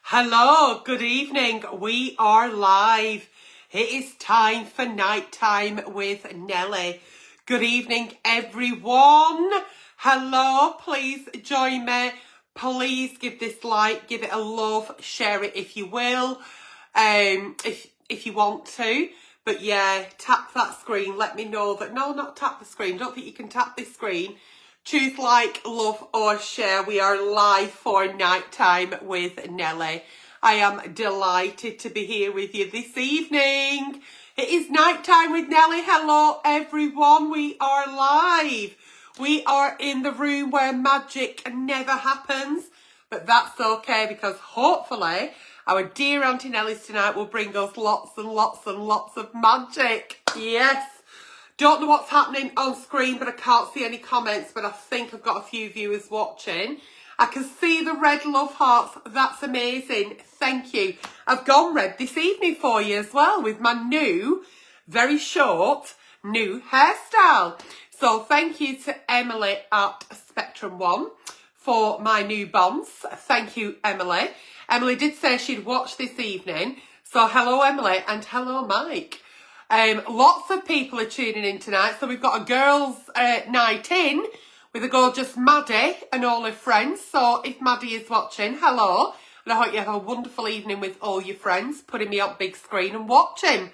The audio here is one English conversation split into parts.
Hello, good evening. We are live. It is time for nighttime with Nelly. Good evening, everyone. Hello, please join me. Please give this like, give it a love, share it if you will, if you want to. But yeah, tap that screen. Let me know that, no, not tap the screen. Don't think you can tap this screen. Choose like, love or share. We are live for nighttime with Nelly. I am delighted to be here with you this evening. It is nighttime with Nelly. Hello everyone. We are live. We are in the room where magic never happens. But that's okay because hopefully our dear Auntie Nelly's tonight will bring us lots and lots and lots of magic. Yes. Don't know what's happening on screen, but I can't see any comments, but I think I've got a few viewers watching. I can see the red love hearts. That's amazing. Thank you. I've gone red this evening for you as well with my new, very short, new hairstyle. So thank you to Emily at Spectrum One for my new bonds. Thank you, Emily. Emily did say she'd watch this evening. So hello, Emily, and hello, Mike. Lots of people are tuning in tonight. So we've got a girls' night in with a gorgeous Maddie and all her friends. So if Maddie is watching, hello. And I hope you have a wonderful evening with all your friends, putting me up big screen and watching.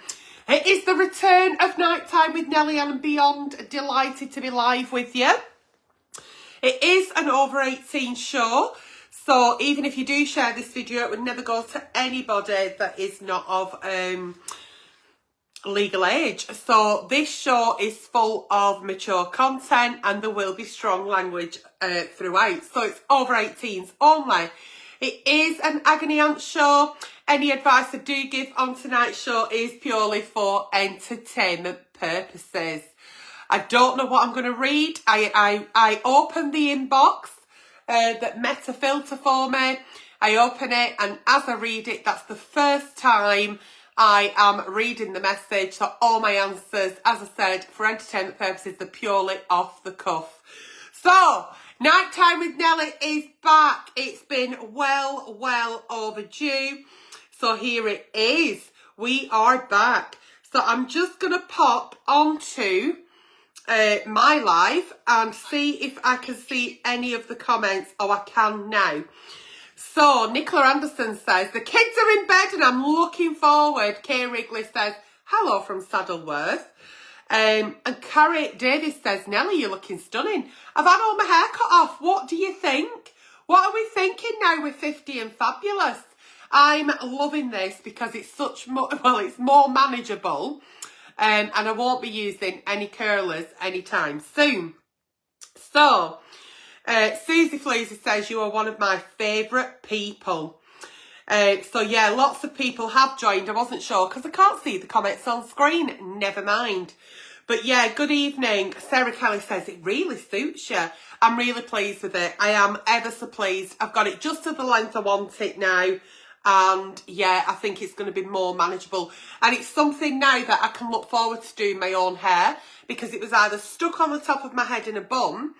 It is the return of Nighttime with Nelly and I'm beyond delighted to be live with you. It is an over 18 show. So even if you do share this video, it would never go to anybody that is not of legal age. So this show is full of mature content and there will be strong language throughout. So it's over 18s only. It is an agony aunt show. Any advice I do give on tonight's show is purely for entertainment purposes. I don't know what I'm going to read. I open the inbox that Meta filter for me. I open it and as I read it, that's the first time I am reading the message. So all my answers, as I said, for entertainment purposes, they're purely off the cuff. So, Nighttime with Nelly is back. It's been well overdue. So here it is. We are back. So I'm just going to pop onto my live and see if I can see any of the comments. Oh, I can now. So, Nicola Anderson says, the kids are in bed and I'm looking forward. Kay Wrigley says, hello from Saddleworth. And Carrie Davis says, Nelly, you're looking stunning. I've had all my hair cut off. What do you think? What are we thinking now with 50 and fabulous? I'm loving this because it's it's more manageable. And I won't be using any curlers anytime soon. So, Susie Fleasy says, you are one of my favourite people. So yeah, lots of people have joined. I wasn't sure because I can't see the comments on screen. Never mind. But yeah, good evening. Sarah Kelly says, it really suits you. I'm really pleased with it. I am ever so pleased. I've got it just to the length I want it now. And yeah, I think it's going to be more manageable. And it's something now that I can look forward to doing my own hair because it was either stuck on the top of my head in a bun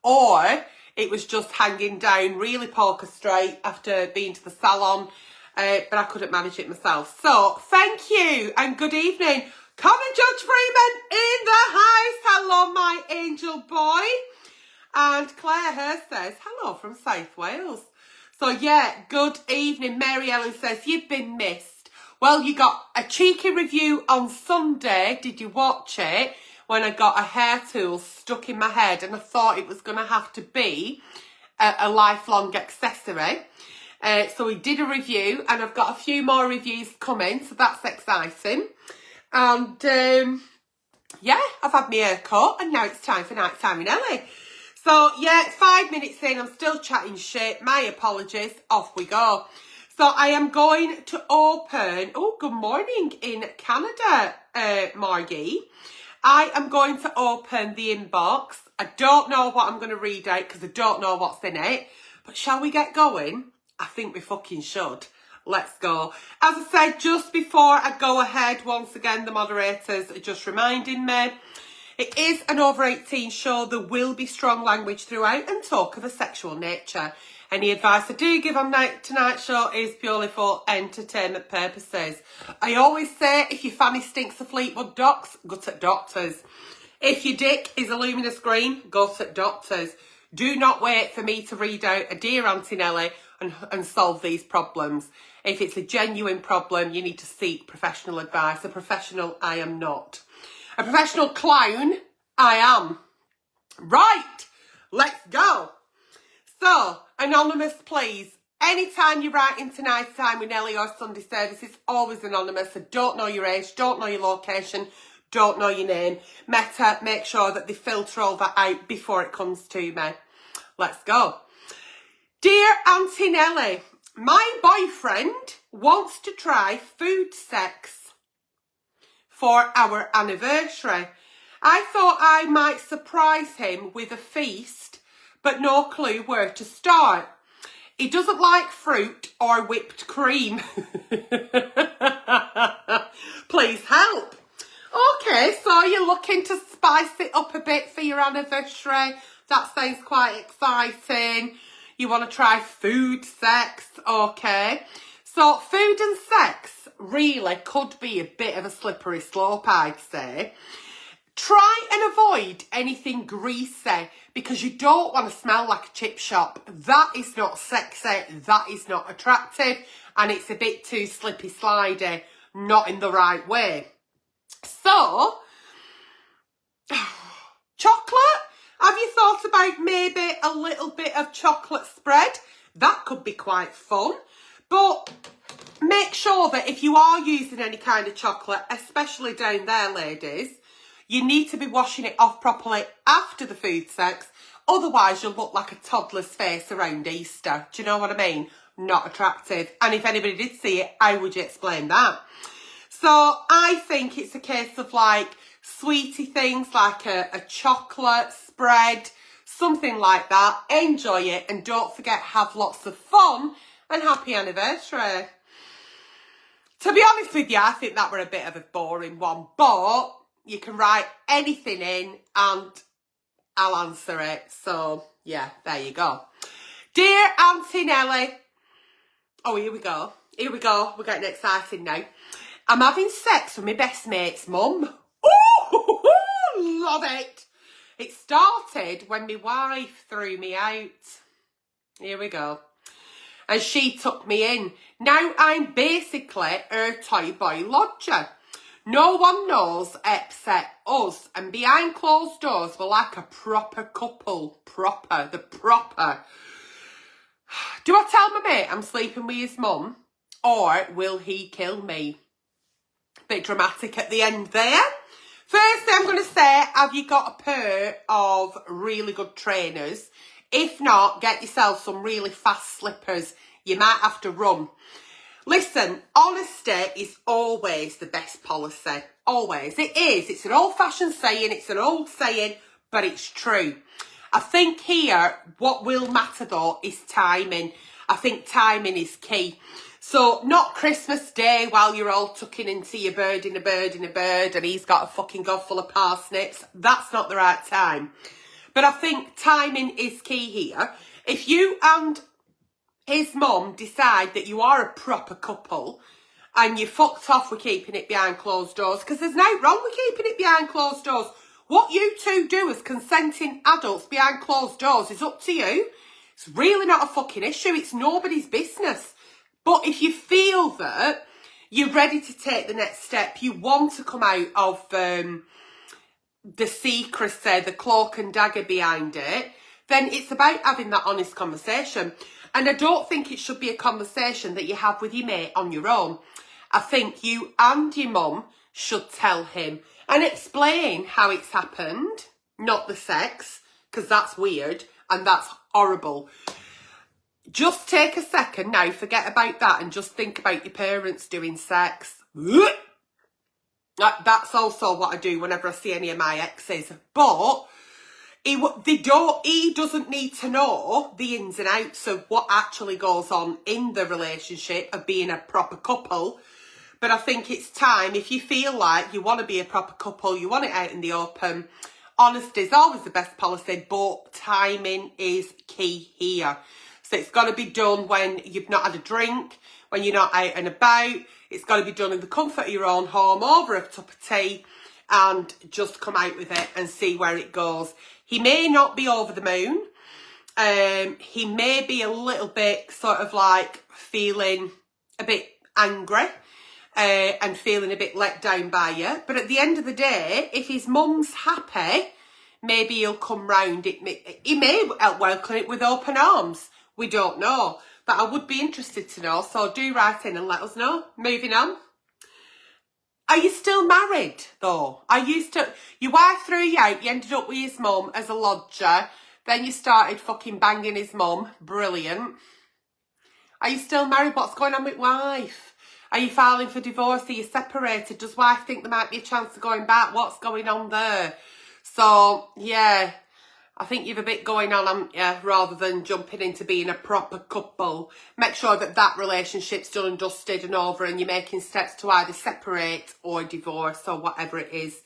or it was just hanging down really poker straight after being to the salon, but I couldn't manage it myself. So, thank you and good evening. Colin Judge Freeman in the house. Hello, my angel boy. And Claire Hurst says, hello from South Wales. So, yeah, good evening. Mary Ellen says, you've been missed. Well, you got a cheeky review on Sunday. Did you watch it? When I got a hair tool stuck in my head and I thought it was going to have to be a lifelong accessory. So we did a review and I've got a few more reviews coming, so that's exciting. And yeah, I've had my hair cut and now it's time for Nighttime with Nelly. So yeah, 5 minutes in, I'm still chatting shit. My apologies, off we go. So I am going to open, oh, good morning in Canada, Margie. I am going to open the inbox. I don't know what I'm going to read out because I don't know what's in it. But shall we get going? I think we fucking should. Let's go. As I said, just before I go ahead, once again, the moderators are just reminding me. It is an over 18 show. There will be strong language throughout and talk of a sexual nature. Any advice I do give on tonight's show is purely for entertainment purposes. I always say, if your fanny stinks of Fleetwood Docs, go to doctors. If your dick is a luminous green, go to doctors. Do not wait for me to read out a Dear Auntie Nelly and solve these problems. If it's a genuine problem, you need to seek professional advice. A professional, I am not. A professional clown, I am. Right, let's go. So, anonymous, please. Anytime you write into Night Time with Nelly or Sunday Service, it's always anonymous. I don't know your age, don't know your location, don't know your name. Meta, make sure that they filter all that out before it comes to me. Let's go. Dear Auntie Nelly, my boyfriend wants to try food sex for our anniversary. I thought I might surprise him with a feast, but no clue where to start. He doesn't like fruit or whipped cream. Please help. Okay, so you're looking to spice it up a bit for your anniversary. That sounds quite exciting. You want to try food sex, okay. So food and sex really could be a bit of a slippery slope, I'd say. Try and avoid anything greasy because you don't want to smell like a chip shop. That is not sexy, that is not attractive, and it's a bit too slippy slidey, not in the right way. So, chocolate? Have you thought about maybe a little bit of chocolate spread? That could be quite fun. But make sure that if you are using any kind of chocolate, especially down there, ladies, you need to be washing it off properly after the food sex. Otherwise, you'll look like a toddler's face around Easter. Do you know what I mean? Not attractive. And if anybody did see it, how would you explain that? So I think it's a case of like sweetie things, like a chocolate spread, something like that. Enjoy it and don't forget, have lots of fun and happy anniversary. To be honest with you, I think that were a bit of a boring one, but you can write anything in and I'll answer it. So yeah, there you go. Dear Auntie Nelly. Oh, here we go. Here we go. We're getting excited now. I'm having sex with my best mate's mum. Ooh, love it. It started when my wife threw me out. Here we go. And she took me in. Now I'm basically her toy boy lodger. No one knows except us. And behind closed doors, we're like a proper couple. Proper. Do I tell my mate I'm sleeping with his mum? Or will he kill me? Bit dramatic at the end there. Firstly, I'm going to say, have you got a pair of really good trainers? If not, get yourself some really fast slippers. You might have to run. Listen, honesty is always the best policy. Always. It is. It's an old-fashioned saying. It's an old saying, but it's true. I think here, what will matter though is timing. I think timing is key. So, not Christmas Day while you're all tucking into your bird in a bird and he's got a fucking gob full of parsnips. That's not the right time. But I think timing is key here. If you and his mum decide that you are a proper couple and you fucked off with keeping it behind closed doors, because there's no wrong with keeping it behind closed doors. What you two do as consenting adults behind closed doors is up to you. It's really not a fucking issue. It's nobody's business. But if you feel that you're ready to take the next step, you want to come out of the secrecy, the cloak and dagger behind it, then it's about having that honest conversation. And I don't think it should be a conversation that you have with your mate on your own. I think you and your mum should tell him and explain how it's happened, not the sex, because that's weird and that's horrible. Just take a second now, forget about that and just think about your parents doing sex. That's also what I do whenever I see any of my exes. But he doesn't need to know the ins and outs of what actually goes on in the relationship of being a proper couple. But I think it's time, if you feel like you want to be a proper couple, you want it out in the open, Honesty is always the best policy, but timing is key here. So it's got to be done when you've not had a drink, when you're not out and about. It's got to be done in the comfort of your own home over a cup of tea, and just come out with it and see where it goes. He may not be over the moon. He may be a little bit sort of like feeling a bit angry and feeling a bit let down by you. But at the end of the day, if his mum's happy, maybe he'll come round. He may welcome it with open arms. We don't know. But I would be interested to know. So do write in and let us know. Moving on. Are you still married, though? Your wife threw you out, you ended up with his mum as a lodger, then you started fucking banging his mum. Brilliant. Are you still married? What's going on with wife? Are you filing for divorce? Are you separated? Does wife think there might be a chance of going back? What's going on there? So, yeah, I think you've a bit going on, haven't you? Rather than jumping into being a proper couple. Make sure that that relationship's done and dusted and over, and you're making steps to either separate or divorce or whatever it is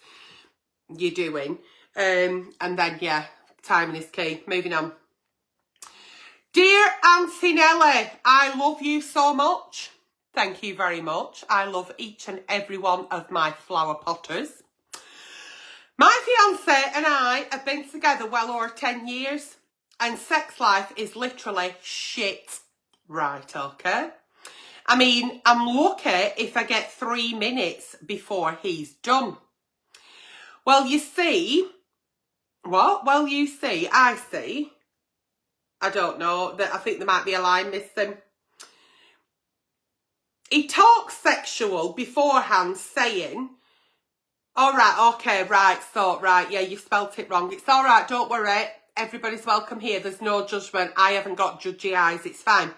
you're doing. And then, yeah, timing is key. Moving on. Dear Auntie Nelly, I love you so much. Thank you very much. I love each and every one of my flower potters. My fiance and I have been together well over 10 years, and sex life is literally shit. Right, okay? I mean, I'm lucky if I get 3 minutes before he's done. Well, you see, what? Well, you see, I see. I don't know, I think there might be a line missing. He talks sexual beforehand, saying, all right, okay, right, so, right, yeah, you've spelt it wrong. It's all right, don't worry. Everybody's welcome here. There's no judgment. I haven't got judgy eyes. It's fine.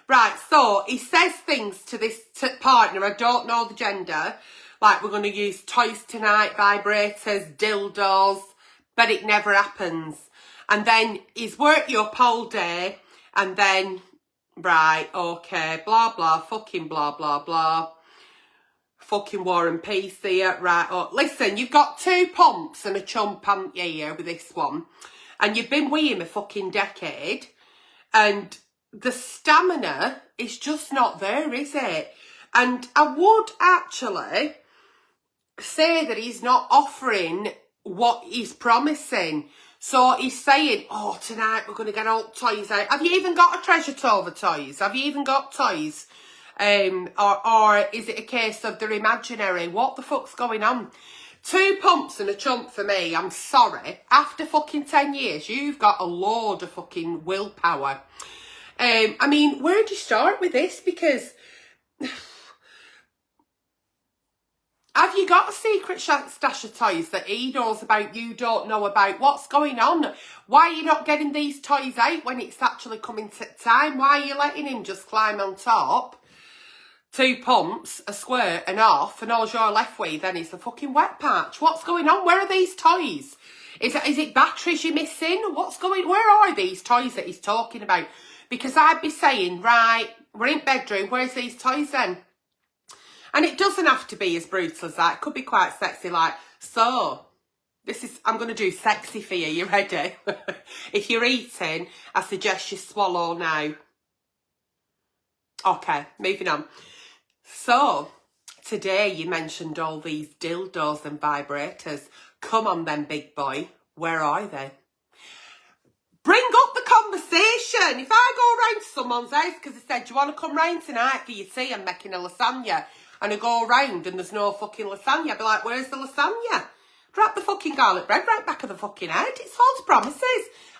Right, so he says things to this partner. I don't know the gender. Like, we're going to use toys tonight, vibrators, dildos, but it never happens. And then he's worked you up all day, and then, right, okay, blah, blah, fucking blah, blah, blah. Fucking War and Peace here, right? Oh, listen, you've got 2 pumps and a chump, haven't you, here with this one? And you've been with him a fucking decade, and the stamina is just not there, is it? And I would actually say that he's not offering what he's promising. So he's saying, oh, tonight we're going to get all toys out. Have you even got a treasure trove of toys? Have you even got toys? Or is it a case of they're imaginary? What the fuck's going on? 2 pumps and a chump for me. I'm sorry. After fucking 10 years, you've got a load of fucking willpower. I mean, where do you start with this? Because have you got a secret stash of toys that he knows about, you don't know about? What's going on? Why are you not getting these toys out when it's actually coming to time? Why are you letting him just climb on top? 2 pumps, a squirt and off, and all you're left with then is the fucking wet patch. What's going on? Where are these toys? Is it batteries you're missing? Where are these toys that he's talking about? Because I'd be saying, right, we're in bedroom, where's these toys then? And it doesn't have to be as brutal as that. It could be quite sexy, like, so, I'm going to do sexy for you. You ready? If you're eating, I suggest you swallow now. Okay, moving on. So, today you mentioned all these dildos and vibrators. Come on then, big boy. Where are they? Bring up the conversation. If I go round to someone's house because they said, do you want to come round tonight for your tea? I'm making a lasagna. And I go round and there's no fucking lasagna. I'd be like, where's the lasagna? Drop the fucking garlic bread right back of the fucking head. It's false promises.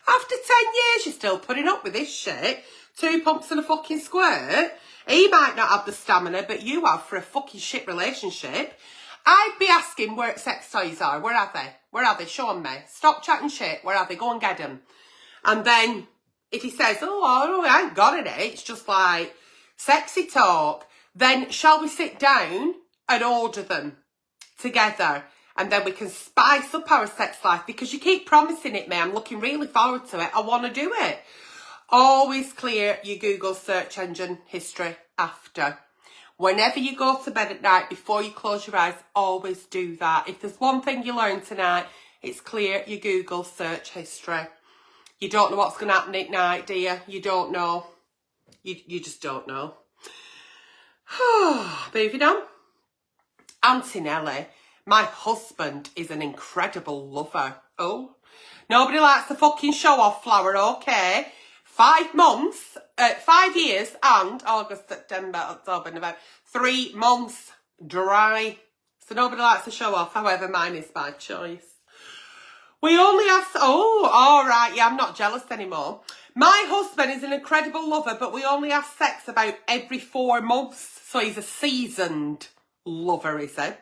After 10 years, you're still putting up with this shit. 2 pumps and a fucking squirt. He might not have the stamina, but you have for a fucking shit relationship. I'd be asking where sex toys are. Where are they? Where are they? Show me. Stop chatting shit. Where are they? Go and get them. And then if he says, oh, I ain't got any, it's just like sexy talk, then shall we sit down and order them together? And then we can spice up our sex life, because you keep promising it, me. I'm looking really forward to it. I want to do it. Always clear your Google search engine history after. Whenever you go to bed at night, before you close your eyes, always do that. If there's one thing you learn tonight, It's clear your Google search history. You don't know what's going to happen at night, do you? You don't know. You just don't know. Moving on. Auntie Nelly, my husband is an incredible lover. Oh, nobody likes the fucking show-off flower, okay? 5 months, 5 years and August, September, October, November, 3 months dry. So nobody likes the show-off, however, mine is by choice. We only have... Oh, all right, yeah, I'm not jealous anymore. My husband is an incredible lover, but we only have sex about every 4 months. So he's a seasoned lover, he said.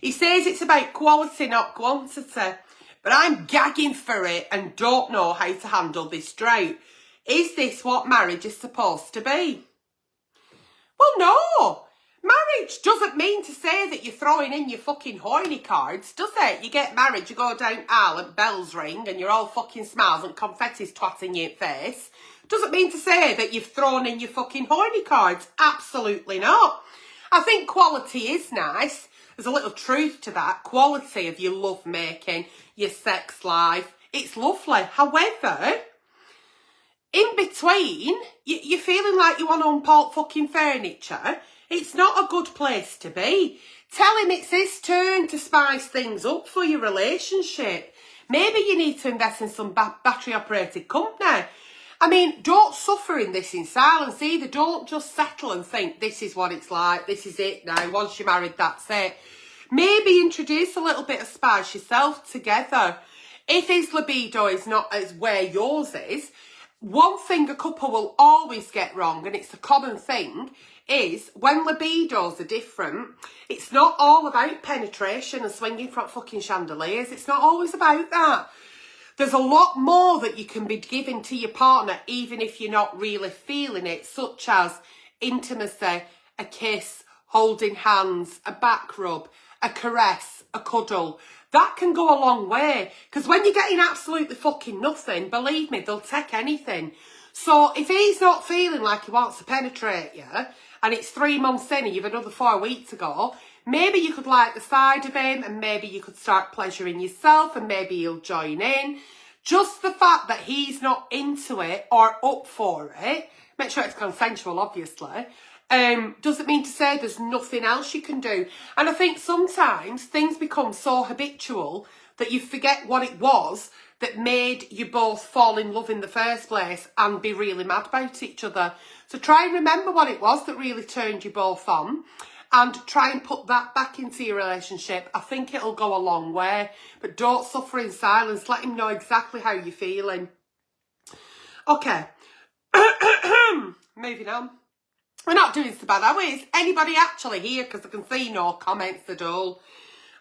He says it's about quality, not quantity. But I'm gagging for it and don't know how to handle this drought. Is this what marriage is supposed to be? Well, no. Marriage doesn't mean to say that you're throwing in your fucking horny cards, does it? You get married, you go down aisle and bells ring and you're all fucking smiles and confetti's twatting your face. Doesn't mean to say that you've thrown in your fucking horny cards. Absolutely not. I think quality is nice. There's a little truth to that. Quality of your love making, your sex life. It's lovely. However, in between, you're feeling like you want to unpack fucking furniture. It's not a good place to be. Tell him it's his turn to spice things up for your relationship. Maybe you need to invest in some battery-operated company. I mean, don't suffer in this in silence either. Don't just settle and think this is what it's like, this is it now. Once you're married, that's it. Maybe introduce a little bit of spice yourself together. If his libido is not as where yours is, one thing a couple will always get wrong, and it's a common thing, is when libidos are different, it's not all about penetration and swinging from fucking chandeliers. It's not always about that. There's a lot more that you can be giving to your partner, even if you're not really feeling it, such as intimacy, a kiss, holding hands, a back rub, a caress, a cuddle. That can go a long way, because when you're getting absolutely fucking nothing, believe me, they'll take anything. So if he's not feeling like he wants to penetrate you, and it's 3 months in and you've another 4 weeks to go, maybe you could like the side of him, and maybe you could start pleasuring yourself, and maybe he'll join in. Just the fact that he's not into it or up for it, make sure it's consensual, obviously, doesn't mean to say there's nothing else you can do. And I think sometimes things become so habitual that you forget what it was that made you both fall in love in the first place and be really mad about each other. So try and remember what it was that really turned you both on and try and put that back into your relationship. I think it'll go a long way. But don't suffer in silence. Let him know exactly how you're feeling. Okay. Moving on. We're not doing so bad, are we? Is anybody actually here? Because I can see no comments at all.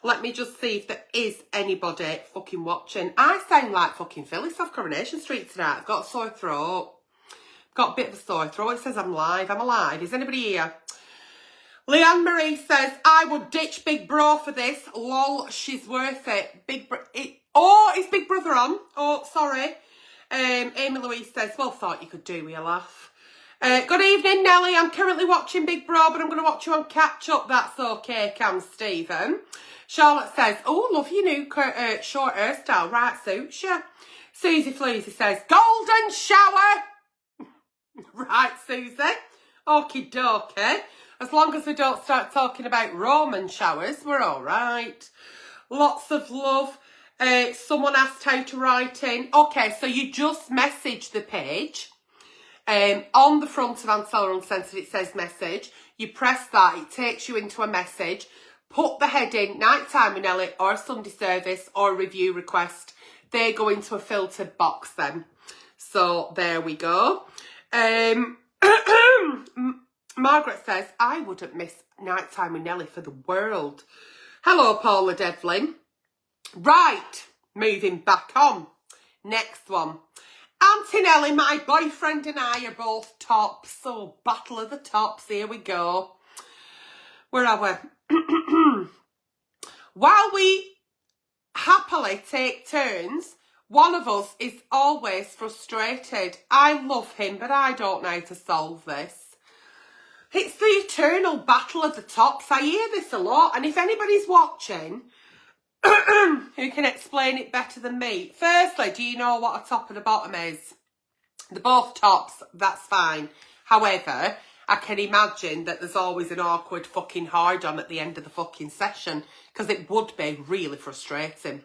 Let me just see if there is anybody fucking watching. I sound like fucking Phyllis off Coronation Street tonight. I've got a sore throat. I've got a bit of a sore throat. It says I'm live. I'm alive. Is anybody here? Leanne Marie says, I would ditch Big Bro for this. Lol, she's worth it. Oh, is Big Brother on? Oh, sorry. Amy Louise says, well, thought you could do with a laugh. Good evening, Nelly. I'm currently watching Big Bro, but I'm going to watch you on catch up. That's okay, Cam Stephen. Charlotte says, oh, love your new short hairstyle. Right, suits you. Susie Floozy says, golden shower. Right, Susie. Okie dokie. As long as we don't start talking about Roman showers, we're all right. Lots of love. Someone asked how to write in. Okay, so you just message the page. On the front of Ancella Uncensored, it says message. You press that, it takes you into a message. Put the heading, Nighttime with Nelly, or Sunday Service, or Review Request. They go into a filtered box then. So, there we go. Margaret says, I wouldn't miss Nighttime with Nelly for the world. Hello, Paula Devlin. Right, moving back on. Next one. Auntie Nelly, my boyfriend and I are both tops. So, battle of the tops, here we go. Where are we? While we happily take turns, one of us is always frustrated. I love him, but I don't know how to solve this. It's the eternal battle of the tops. I hear this a lot. And if anybody's watching Who can explain it better than me? Firstly, do you know what a top and a bottom is? They're both tops, that's fine. However, I can imagine that there's always an awkward fucking hard on at the end of the fucking session, because it would be really frustrating.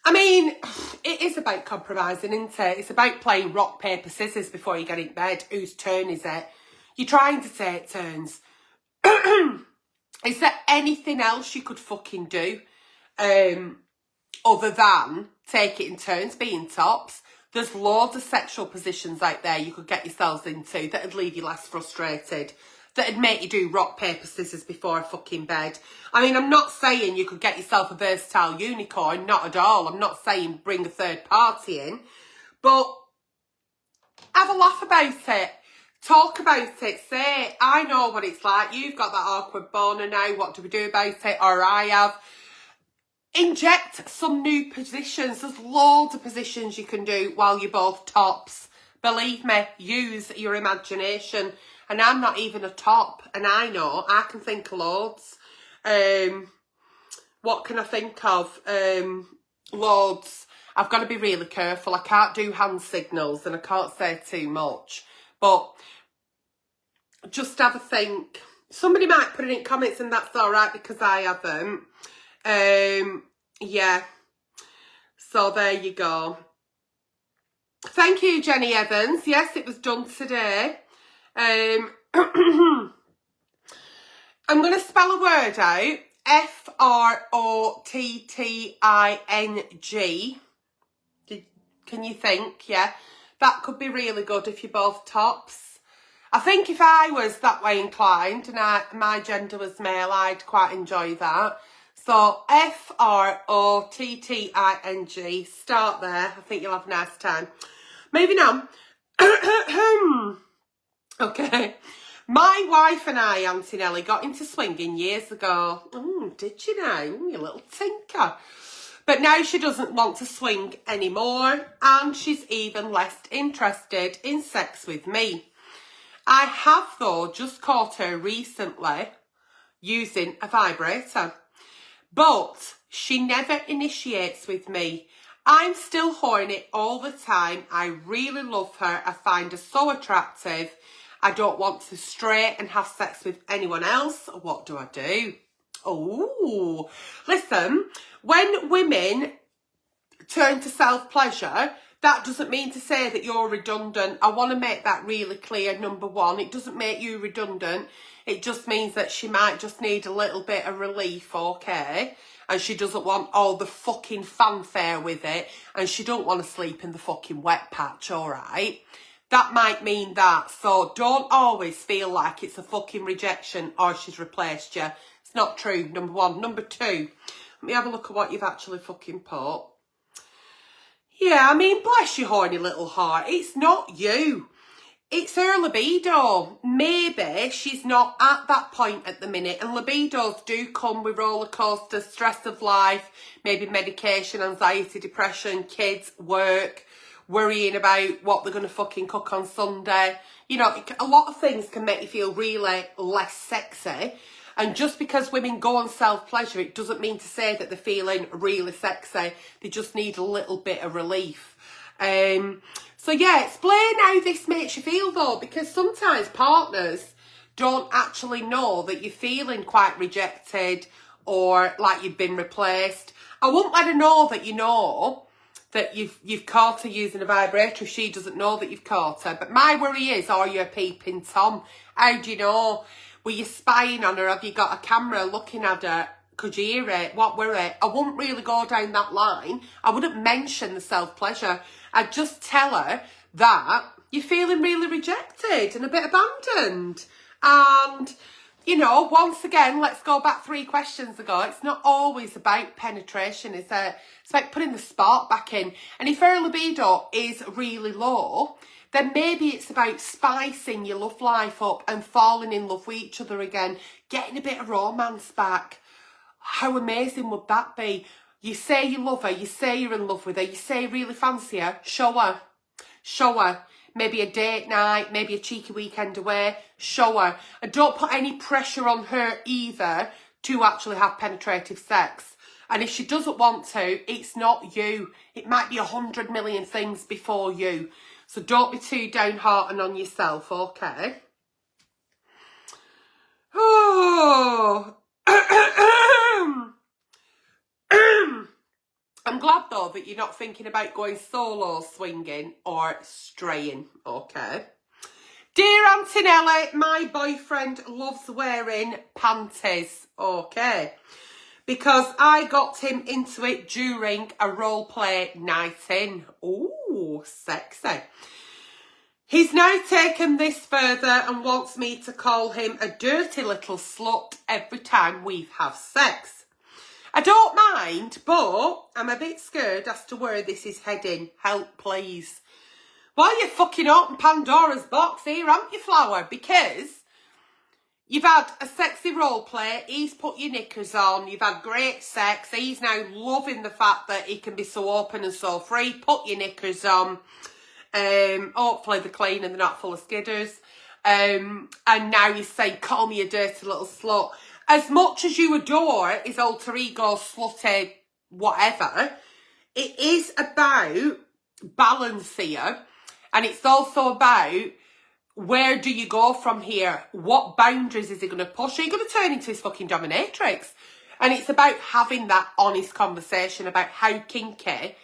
I mean, it is about compromising, isn't it? It's about playing rock, paper, scissors before you get in bed. Whose turn is it? You're trying to take turns. Is there anything else you could fucking do other than take it in turns being tops? There's loads of sexual positions out there you could get yourselves into that would leave you less frustrated, that would make you do rock, paper, scissors before a fucking bed. I mean, I'm not saying you could get yourself a versatile unicorn, not at all. I'm not saying bring a third party in, but have a laugh about it. Talk about it. Say, I know what it's like. You've got that awkward boner now. What do we do about it? Or I have. Inject some new positions. There's loads of positions you can do while you're both tops. Believe me, use your imagination. And I'm not even a top, and I know I can think of loads. What can I think of? Loads. I've got to be really careful. I can't do hand signals and I can't say too much. But just have a think. Somebody might put it in comments and that's all right because I haven't. Yeah, so there you go. Thank you, Jenny Evans. Yes, it was done today. I'm going to spell a word out. Frotting. Can you think? Yeah, that could be really good if you're both tops. I think if I was that way inclined and my gender was male, I'd quite enjoy that. So, Frotting, start there. I think you'll have a nice time. Moving on. Okay. My wife and I, Auntie Nelly, got into swinging years ago. Did you know? You little tinker. But now she doesn't want to swing anymore, and she's even less interested in sex with me. I have, though, just caught her recently using a vibrator. But she never initiates with me. I'm still horny all the time. I really love her. I find her so attractive. I don't want to stray and have sex with anyone else. What do I do? Oh, listen, when women turn to self-pleasure, that doesn't mean to say that you're redundant. I want to make that really clear, number one. It doesn't make you redundant. It just means that she might just need a little bit of relief, okay? And she doesn't want all the fucking fanfare with it. And she don't want to sleep in the fucking wet patch, all right? That might mean that. So don't always feel like it's a fucking rejection or she's replaced you. It's not true, number one. Number two, let me have a look at what you've actually fucking put. Yeah, I mean, bless your horny little heart. It's not you. It's her libido. Maybe she's not at that point at the minute. And libidos do come with roller coasters, stress of life, maybe medication, anxiety, depression, kids, work, worrying about what they're going to fucking cook on Sunday. You know, a lot of things can make you feel really less sexy. And just because women go on self-pleasure, it doesn't mean to say that they're feeling really sexy. They just need a little bit of relief. So yeah, explain how this makes you feel though, because sometimes partners don't actually know that you're feeling quite rejected or like you've been replaced. I won't let her know that you know that you've caught her using a vibrator if she doesn't know that you've caught her. But my worry is, are you a peeping Tom? How do you know? Were you spying on her? Have you got a camera looking at her? Could you hear it? What were it? I wouldn't really go down that line. I wouldn't mention the self-pleasure. I'd just tell her that you're feeling really rejected and a bit abandoned. And, you know, once again, let's go back 3 questions ago. It's not always about penetration, is it? It's about putting the spark back in. And if her libido is really low, then maybe it's about spicing your love life up and falling in love with each other again, getting a bit of romance back. How amazing would that be? You say you love her, you say you're in love with her, you say you really fancy her, show her. Show her. Maybe a date night, maybe a cheeky weekend away, show her. And don't put any pressure on her either to actually have penetrative sex. And if she doesn't want to, it's not you. It might be 100 million things before you. So don't be too downhearted on yourself, okay? Oh. I'm glad, though, that you're not thinking about going solo swinging or straying, okay? Dear Auntie Nelly, my boyfriend loves wearing panties, okay? Because I got him into it during a role play night in. Ooh, sexy. He's now taken this further and wants me to call him a dirty little slut every time we have sex. I don't mind, but I'm a bit scared as to where this is heading. Help, please. Why you fucking open Pandora's box here, haven't you, flower? Because you've had a sexy role play, he's put your knickers on, you've had great sex, he's now loving the fact that he can be so open and so free, put your knickers on, hopefully they're clean and they're not full of skidders, and now you say, call me a dirty little slut. As much as you adore his alter ego, slutty, whatever, it is about balance here, and it's also about where do you go from here? What boundaries is he going to push? Are you going to turn into his fucking dominatrix? And it's about having that honest conversation about how kinky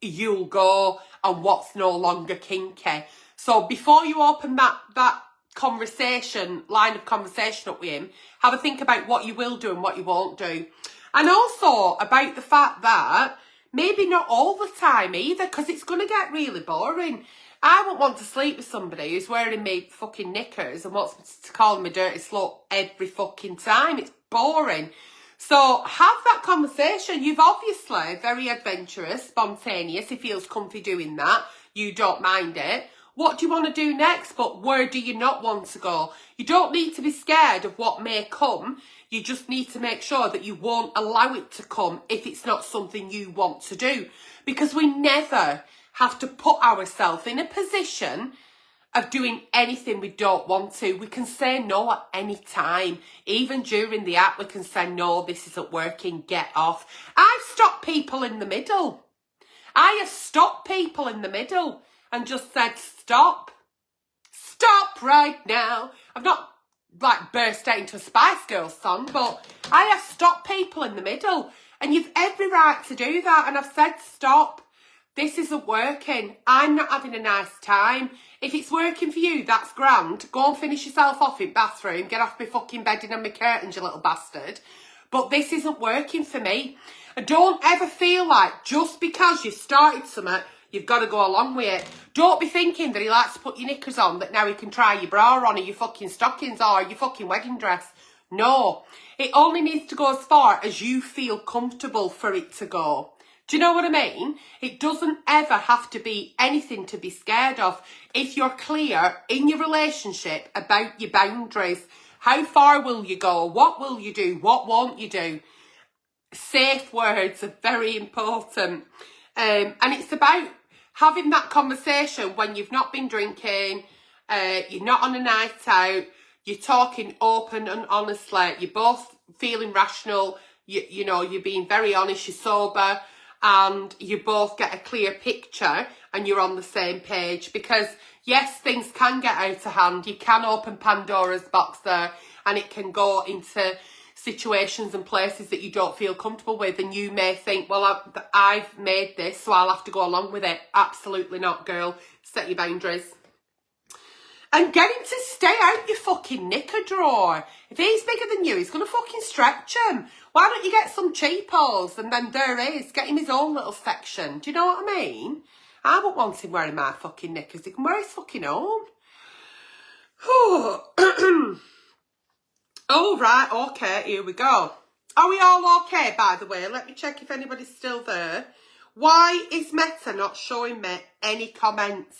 you'll go and what's no longer kinky. So before you open that conversation, line of conversation up with him, have a think about what you will do and what you won't do. And also about the fact that maybe not all the time either, because it's going to get really boring. I wouldn't want to sleep with somebody who's wearing me fucking knickers and wants to call me a dirty slut every fucking time. It's boring. So have that conversation. You've obviously very adventurous, spontaneous. He feels comfy doing that. You don't mind it. What do you want to do next? But where do you not want to go? You don't need to be scared of what may come. You just need to make sure that you won't allow it to come if it's not something you want to do. Because we never have to put ourselves in a position of doing anything we don't want to. We can say no at any time. Even during the act, we can say, no, this isn't working, get off. I've stopped people in the middle. I have stopped people in the middle and just said, stop. Stop right now. I've not like burst out into a Spice Girls song, but I have stopped people in the middle. And you've every right to do that. And I've said, stop. This isn't working. I'm not having a nice time. If it's working for you, that's grand. Go and finish yourself off in bathroom. Get off my fucking bedding and my curtains, you little bastard. But this isn't working for me. And don't ever feel like just because you've started something, you've got to go along with it. Don't be thinking that he likes to put your knickers on, that now he can try your bra on or your fucking stockings or your fucking wedding dress. No. It only needs to go as far as you feel comfortable for it to go. Do you know what I mean? It doesn't ever have to be anything to be scared of. If you're clear in your relationship about your boundaries, how far will you go? What will you do? What won't you do? Safe words are very important. And it's about having that conversation when you've not been drinking, you're not on a night out, you're talking open and honestly, you're both feeling rational, you know, you're being very honest, you're sober, and you both get a clear picture and you're on the same page. Because yes, things can get out of hand. You can open Pandora's box there and it can go into situations and places that you don't feel comfortable with, and you may think, well, I've made this, so I'll have to go along with it. Absolutely not, girl. Set your boundaries. And get him to stay out your fucking knicker drawer. If he's bigger than you, he's going to fucking stretch him. Why don't you get some cheapos? And then there is. Get him his own little section. Do you know what I mean? I won't want him wearing my fucking knickers. He can wear his fucking own. Oh, right. Okay, here we go. Are we all okay, by the way? Let me check if anybody's still there. Why is Meta not showing me any comments?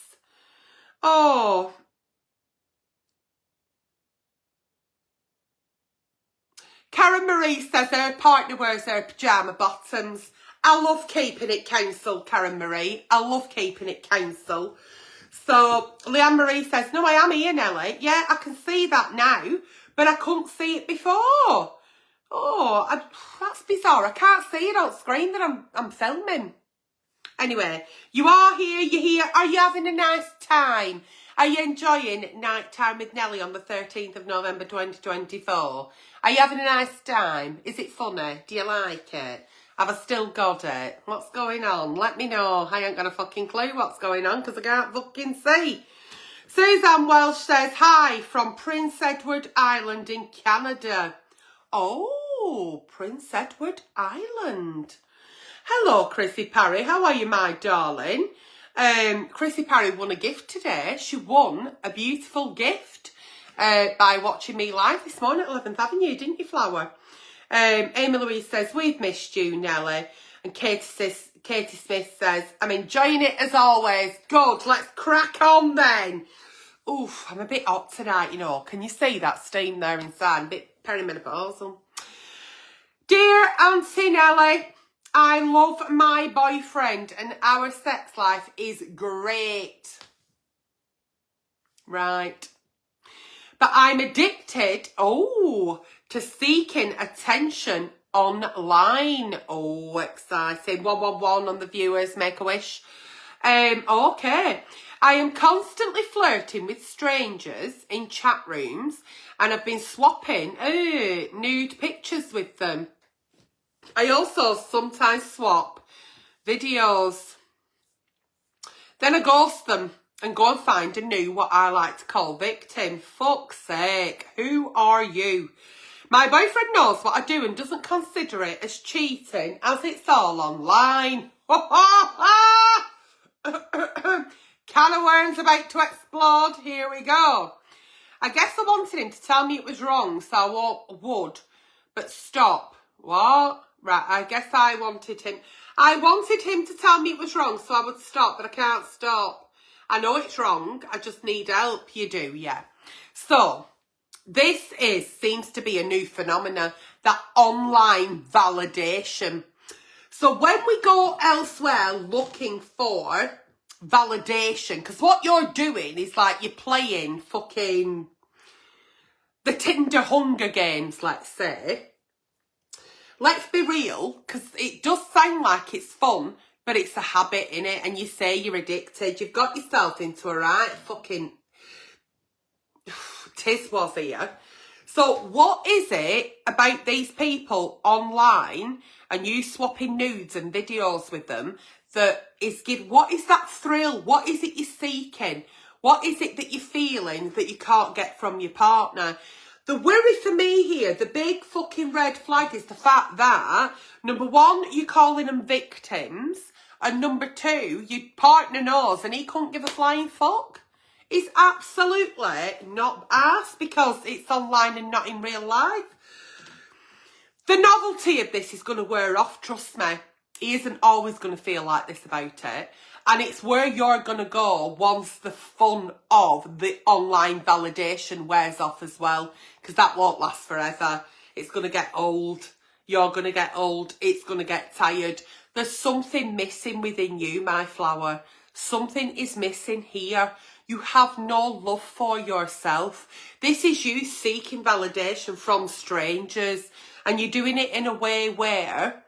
Oh, Karen Marie says her partner wears her pyjama bottoms. I love keeping it counsel, Karen Marie. I love keeping it counsel. So, Leanne Marie says, no, I am here, Nelly. Yeah, I can see that now, but I couldn't see it before. Oh, that's bizarre. I can't see it on screen that I'm filming. Anyway, you are here, you're here. Are you having a nice time? Are you enjoying night time with Nelly on the 13th of November 2024? Are you having a nice time? Is it funny? Do you like it? Have I still got it? What's going on? Let me know. I ain't got a fucking clue what's going on because I can't fucking see. Suzanne Welsh says, hi from Prince Edward Island in Canada. Oh, Prince Edward Island. Hello, Chrissy Parry. How are you, my darling? Chrissy Parry won a gift today. She won a beautiful gift by watching me live this morning at 11th Avenue, didn't you, Flower? Amy Louise says, we've missed you, Nelly. And Katie Smith says, I'm enjoying it as always. Good, let's crack on then. Oof, I'm a bit hot tonight, you know. Can you see that steam there inside? A bit perimenopausal. Dear Auntie Nelly, I love my boyfriend and our sex life is great. Right. But I'm addicted, to seeking attention online. Oh, exciting. 111 on the viewers, make a wish. Okay. I am constantly flirting with strangers in chat rooms and I've been swapping nude pictures with them. I also sometimes swap videos. Then I ghost them and go and find a new, what I like to call, victim. Fuck's sake, who are you? My boyfriend knows what I do and doesn't consider it as cheating as it's all online. Can of worms about to explode. Here we go. I guess I wanted him to tell me it was wrong, so I would. But stop. What? Right, I guess I wanted him to tell me it was wrong, so I would stop, but I can't stop. I know it's wrong. I just need help. You do, yeah. So, this seems to be a new phenomenon, that online validation. So when we go elsewhere looking for validation, because what you're doing is like you're playing fucking the Tinder Hunger Games, let's say. Let's be real, because it does sound like it's fun, but it's a habit, innit? And you say you're addicted. You've got yourself into a right fucking tis was here. So what is it about these people online and you swapping nudes and videos with them that is what is that thrill? What is it you're seeking? What is it that you're feeling that you can't get from your partner? The worry for me here, the big fucking red flag, is the fact that, number one, you're calling them victims, and number two, your partner knows and he couldn't give a flying fuck. He's absolutely not asked because it's online and not in real life. The novelty of this is going to wear off, trust me. He isn't always going to feel like this about it. And it's where you're going to go once the fun of the online validation wears off as well. Because that won't last forever. It's going to get old. You're going to get old. It's going to get tired. There's something missing within you, my flower. Something is missing here. You have no love for yourself. This is you seeking validation from strangers. And you're doing it in a way where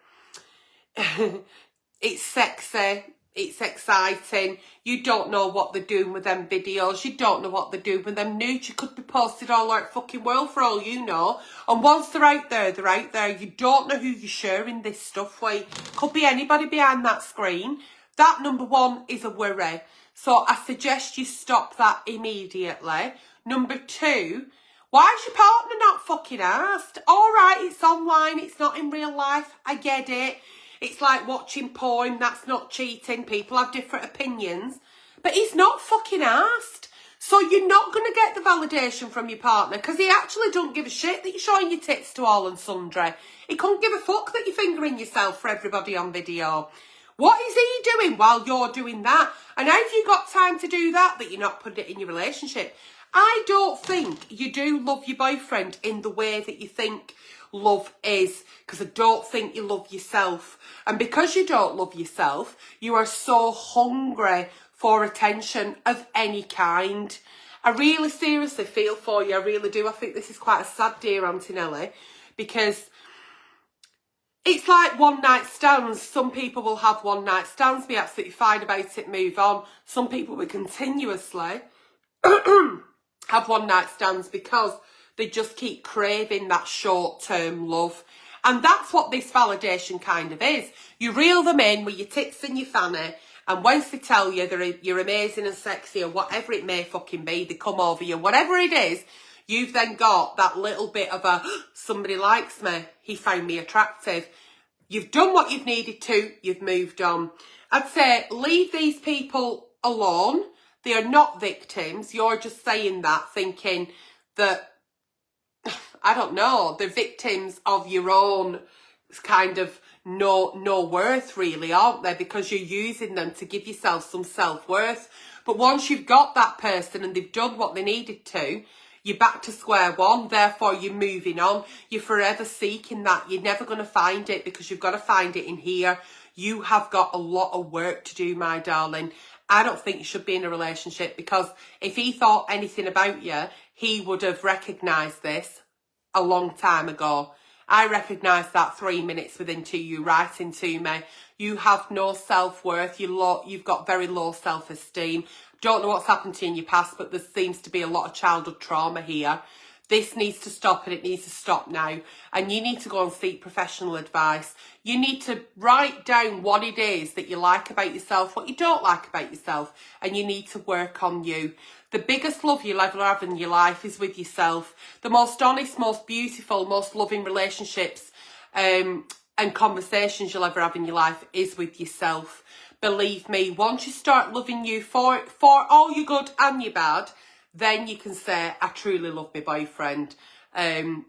it's sexy. It's exciting. You don't know what they're doing with them videos. You don't know what they're doing with them nudes. You could be posted all over the fucking world for all you know. And once they're out there, they're out there. You don't know who you're sharing this stuff with. Could be anybody behind that screen. That, number one, is a worry. So I suggest you stop that immediately. Number two, why is your partner not fucking asked? All right, it's online. It's not in real life. I get it. It's like watching porn, that's not cheating. People have different opinions. But he's not fucking asked. So you're not going to get the validation from your partner because he actually don't give a shit that you're showing your tits to all and sundry. He couldn't give a fuck that you're fingering yourself for everybody on video. What is he doing while you're doing that? And how have you got time to do that you're not putting it in your relationship? I don't think you do love your boyfriend in the way that you think love is, because I don't think you love yourself. And because you don't love yourself, you are so hungry for attention of any kind. I really seriously feel for you, I really do. I think this is quite a sad, dear Auntie Nelly, because It's like one night stands. Some people will have one night stands, be absolutely fine about it, move on. Some people will continuously have one night stands because they just keep craving that short-term love. And that's what this validation kind of is. You reel them in with your tits and your fanny, and once they tell you you're amazing and sexy or whatever it may fucking be, they come over you, whatever it is, you've then got that little bit of a, somebody likes me, he found me attractive. You've done what you've needed to, you've moved on. I'd say leave these people alone. They are not victims. You're just saying that thinking that, I don't know, they're victims of your own kind of no worth really, aren't they? Because you're using them to give yourself some self-worth. But once you've got that person and they've done what they needed to, you're back to square one. Therefore, you're moving on. You're forever seeking that. You're never going to find it because you've got to find it in here. You have got a lot of work to do, my darling. I don't think you should be in a relationship because if he thought anything about you, he would have recognised this a long time ago. I recognised that 3 minutes within you writing to me. You have no self-worth. You've got very low self-esteem. Don't know what's happened to you in your past, but there seems to be a lot of childhood trauma here. This needs to stop and it needs to stop now. And you need to go and seek professional advice. You need to write down what it is that you like about yourself, what you don't like about yourself, and you need to work on you. The biggest love you'll ever have in your life is with yourself. The most honest, most beautiful, most loving relationships and conversations you'll ever have in your life is with yourself. Believe me, once you start loving you for all your good and your bad, then you can say, I truly love my boyfriend.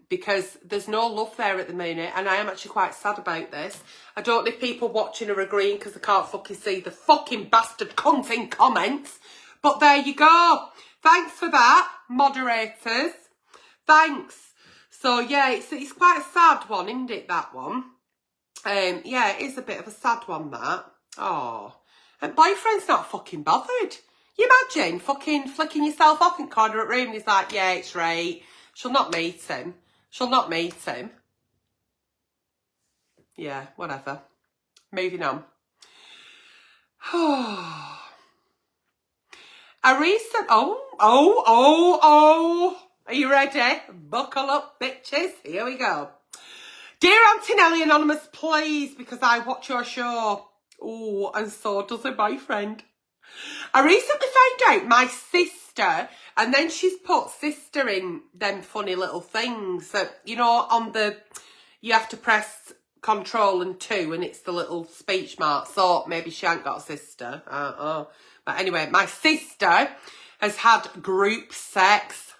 Because there's no love there at the minute, and I am actually quite sad about this. I don't know if people watching are agreeing because I can't fucking see the fucking bastard cunt in comments. But there you go. Thanks for that, moderators. Thanks. So, yeah, it's quite a sad one, isn't it, that one? Yeah, it is a bit of a sad one, that. Oh. And boyfriend's not fucking bothered. You imagine fucking flicking yourself off in the corner of the room and he's like, yeah, it's right. She'll not meet him. She'll not meet him. Yeah, whatever. Moving on. A recent... Oh. Are you ready? Buckle up, bitches. Here we go. Dear Auntie Nelly Anonymous, please, because I watch your show. Oh, and so does her boyfriend. I recently found out my sister, and then she's put sister in them funny little things that, you know, on the, you have to press Control and 2 and it's the little speech mark. So maybe she ain't got a sister. But anyway, my sister has had group sex.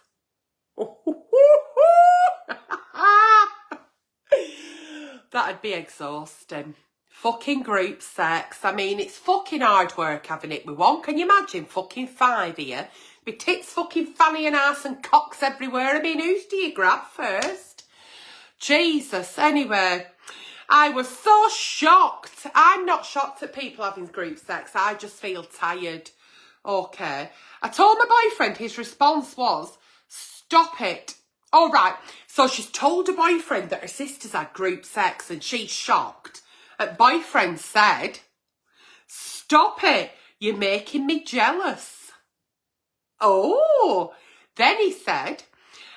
That'd be exhausting. Fucking group sex. I mean, it's fucking hard work having it with one. Can you imagine? Fucking 5 here. My tits fucking fanny and ass and cocks everywhere. I mean, whose do you grab first? Jesus. Anyway, I was so shocked. I'm not shocked at people having group sex. I just feel tired. Okay. I told my boyfriend, his response was, stop it. All right. So she's told her boyfriend that her sister's had group sex and she's shocked. Her boyfriend said, stop it. You're making me jealous. Oh. Then he said,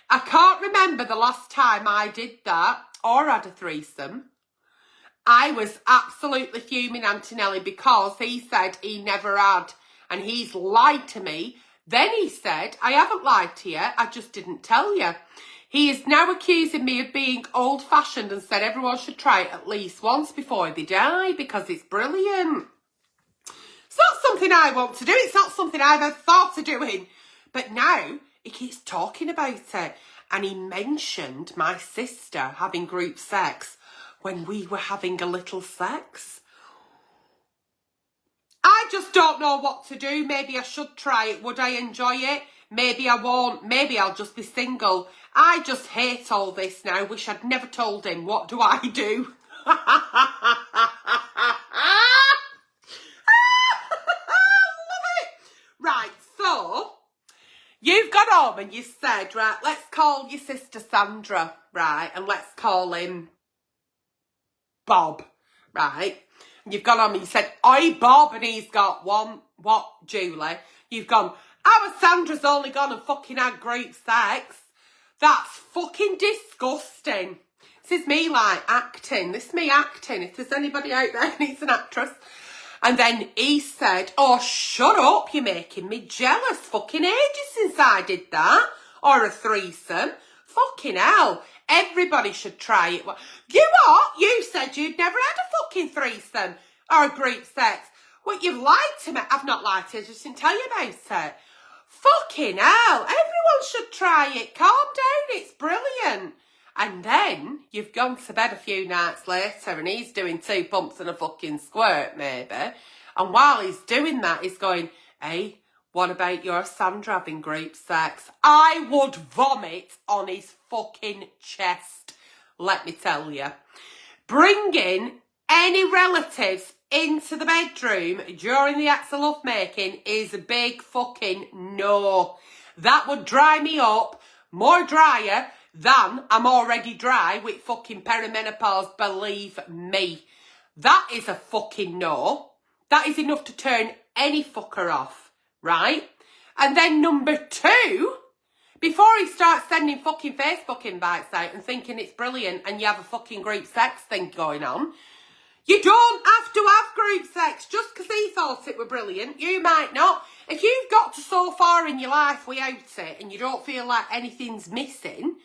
I can't remember the last time I did that or had a threesome. I was absolutely fuming, Auntie Nelly, because he said he never had and he's lied to me. Then he said, I haven't lied to you, I just didn't tell you. He is now accusing me of being old-fashioned and said everyone should try it at least once before they die because it's brilliant. It's not something I want to do. It's not something I've ever thought of doing. But now he keeps talking about it. And he mentioned my sister having group sex when we were having a little sex. I just don't know what to do. Maybe I should try it. Would I enjoy it? Maybe I won't. Maybe I'll just be single. I just hate all this now. Wish I'd never told him. What do I do? Love it. Right, so you've got home and you said, right, let's call your sister Sandra, right, and let's call him Bob, right? And you've gone on and you said, oi, Bob, and he's got one, what, Julie? You've gone, our Sandra's only gone and fucking had group sex. That's fucking disgusting. This is me, like, acting. This is me acting. If there's anybody out there who needs an actress. And then he said, oh, shut up, you're making me jealous. Fucking ages since I did that. Or a threesome. Fucking hell. Everybody should try it. You what? You said you'd never had a fucking threesome or a group sex. Well, you've lied to me. I've not lied to you. I just didn't tell you about it. Fucking hell. Everyone should try it. Calm down. It's brilliant. And then you've gone to bed a few nights later and he's doing 2 pumps and a fucking squirt, maybe. And while he's doing that, he's going, hey, what about your Sandra having group sex? I would vomit on his fucking chest, let me tell you. Bringing any relatives into the bedroom during the acts of lovemaking is a big fucking no. That would dry me up, more drier than I'm already dry with fucking perimenopause, believe me. That is a fucking no. That is enough to turn any fucker off, right? And then number 2, before he starts sending fucking Facebook invites out and thinking it's brilliant and you have a fucking group sex thing going on, you don't have to have group sex just because he thought it were brilliant. You might not. If you've got to so far in your life without it and you don't feel like anything's missing,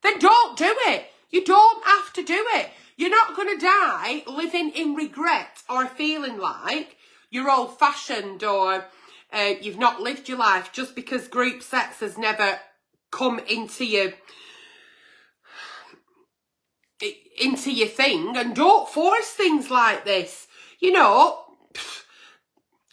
then don't do it. You don't have to do it. You're not going to die living in regret or feeling like you're old-fashioned or you've not lived your life just because group sex has never come into your thing. And don't force things like this. You know,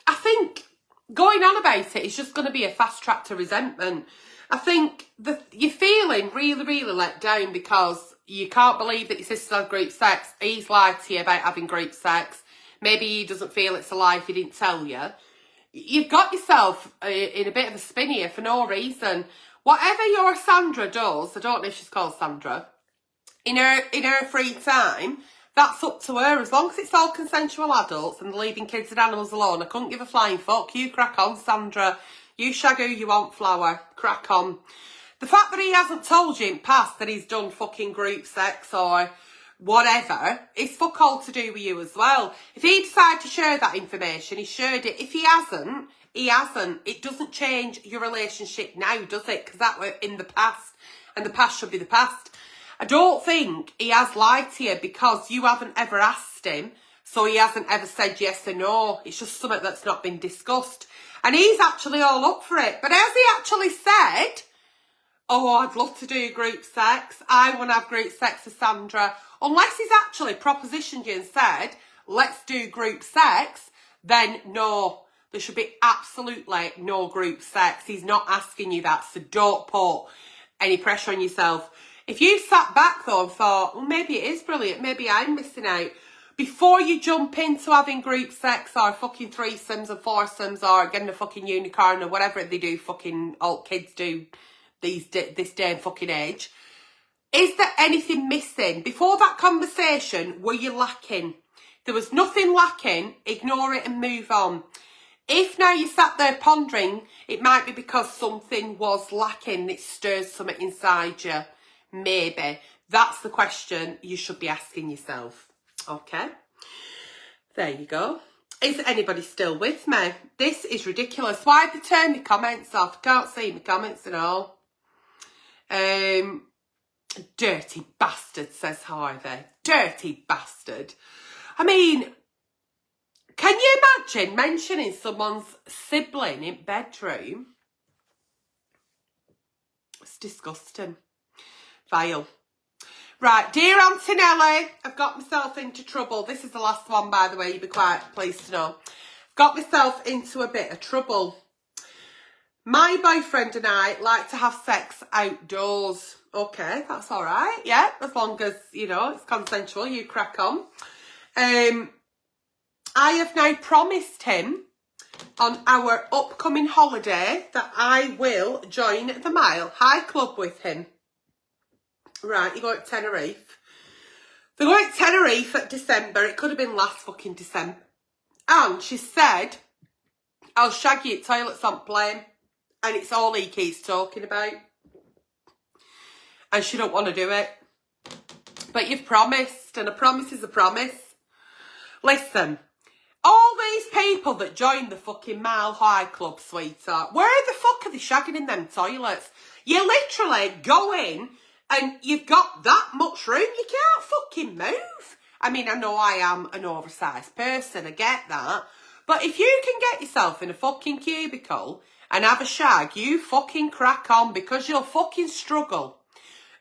I think going on about it is just going to be a fast track to resentment. I think you're feeling really, really let down because you can't believe that your sister had group sex. He's lied to you about having group sex. Maybe he doesn't feel it's a lie if he didn't tell you. You've got yourself in a bit of a spin here for no reason. Whatever your Sandra does, I don't know if she's called Sandra, in her free time, that's up to her. As long as it's all consensual adults and leaving kids and animals alone, I couldn't give a flying fuck. You crack on, Sandra. You shag who you want, flower. Crack on. The fact that he hasn't told you in past that he's done fucking group sex or whatever, it's fuck all to do with you as well. If he decided to share that information, he shared it. If he hasn't, he hasn't. It doesn't change your relationship now, does it? Because that were in the past, and the past should be the past. I don't think he has lied to you because you haven't ever asked him, so he hasn't ever said yes or no. It's just something that's not been discussed. And he's actually all up for it. But has he actually said, oh, I'd love to do group sex. I want to have group sex with Sandra. Unless he's actually propositioned you and said, let's do group sex, then no. There should be absolutely no group sex. He's not asking you that, so don't put any pressure on yourself. If you sat back though and thought, well, maybe it is brilliant, maybe I'm missing out, before you jump into having group sex or fucking threesomes and foursomes or getting a fucking unicorn or whatever they do, fucking old kids do this day and fucking age, is there anything missing? Before that conversation, were you lacking? There was nothing lacking, ignore it and move on. If now you sat there pondering, it might be because something was lacking, it stirs something inside you. Maybe. That's the question you should be asking yourself. Okay, there you go. Is anybody still with me? This is ridiculous. Why have they turned the comments off? I can't see my comments at all. Dirty bastard, says Harvey. Dirty bastard. I mean, can you imagine mentioning someone's sibling in bedroom? It's disgusting. Vile. Right, dear Auntie Nelly, I've got myself into trouble. This is the last one, by the way, you'll be quite pleased to know. Got myself into a bit of trouble. My boyfriend and I like to have sex outdoors. Okay, that's all right. Yeah, as long as, you know, it's consensual, you crack on. I have now promised him on our upcoming holiday that I will join the Mile High Club with him. Right, you go to Tenerife. They're going to Tenerife at December. It could have been last fucking December. And she said, I'll shag you at toilets on plane. And it's all he keeps talking about. And she don't want to do it. But you've promised, and a promise is a promise. Listen, all these people that join the fucking Mile High Club, sweetheart, where the fuck are they shagging in them toilets? You literally go in and you've got that much room, you can't fucking move. I mean, I know I am an oversized person, I get that. But if you can get yourself in a fucking cubicle and have a shag, you fucking crack on, because you'll fucking struggle.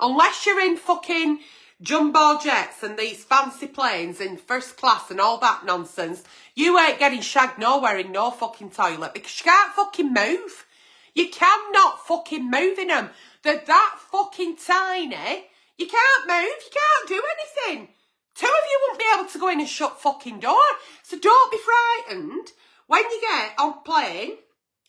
Unless you're in fucking jumbo jets and these fancy planes in first class and all that nonsense, you ain't getting shagged nowhere in no fucking toilet, because you can't fucking move. You cannot fucking move in them. They're that fucking tiny. You can't move. You can't do anything. Two of you won't be able to go in and shut fucking door. So don't be frightened when you get on plane,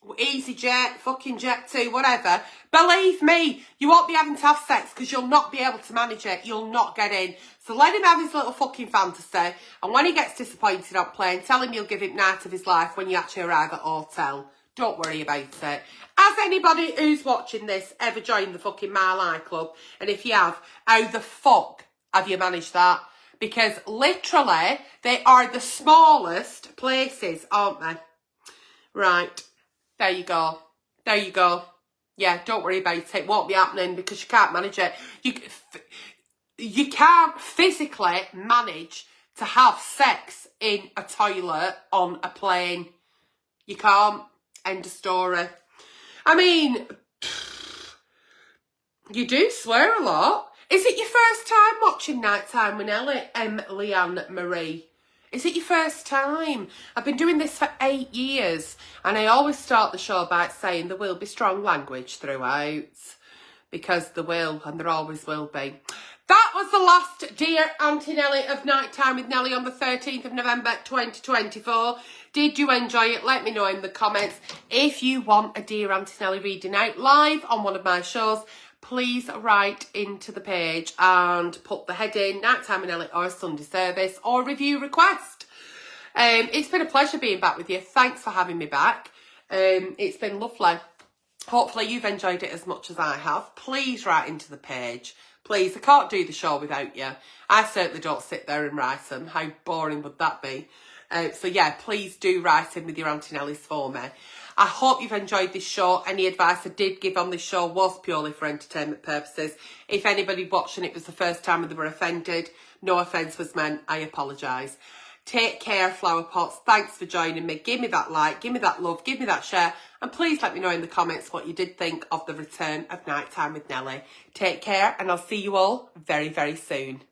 EasyJet, fucking Jet2, whatever. Believe me, you won't be having to have sex, because you'll not be able to manage it. You'll not get in. So let him have his little fucking fantasy. And when he gets disappointed on plane, tell him you'll give him night of his life when you actually arrive at hotel. Don't worry about it. Has anybody who's watching this ever joined the fucking Mile High Club? And if you have, how the fuck have you managed that? Because literally, they are the smallest places, aren't they? Right. There you go. There you go. Yeah, don't worry about it. It won't be happening, because you can't manage it. You can't physically manage to have sex in a toilet on a plane. You can't. End of story. I mean, you do swear a lot. Is it your first time watching Nighttime with Nelly, Leanne Marie? Is it your first time? I've been doing this for 8 years, and I always start the show by saying there will be strong language throughout, because there will, and there always will be. That was the last Dear Auntie Nelly of Nighttime with Nelly on the 13th of November 2024. Did you enjoy it? Let me know in the comments. If you want a Dear Auntie Nelly reading out live on one of my shows, please write into the page and put the heading Nighttime with Nelly or a Sunday service or review request. It's been a pleasure being back with you. Thanks for having me back. It's been lovely. Hopefully you've enjoyed it as much as I have. Please write into the page. Please, I can't do the show without you. I certainly don't sit there and write them. How boring would that be? So yeah, please do write in with your Auntie Nellies for me. I hope you've enjoyed this show. Any advice I did give on this show was purely for entertainment purposes. If anybody watching it was the first time and they were offended, no offence was meant. I apologise. Take care, flower pots. Thanks for joining me. Give me that like, give me that love, give me that share. And please let me know in the comments what you did think of the return of Nighttime with Nelly. Take care, and I'll see you all very, very soon.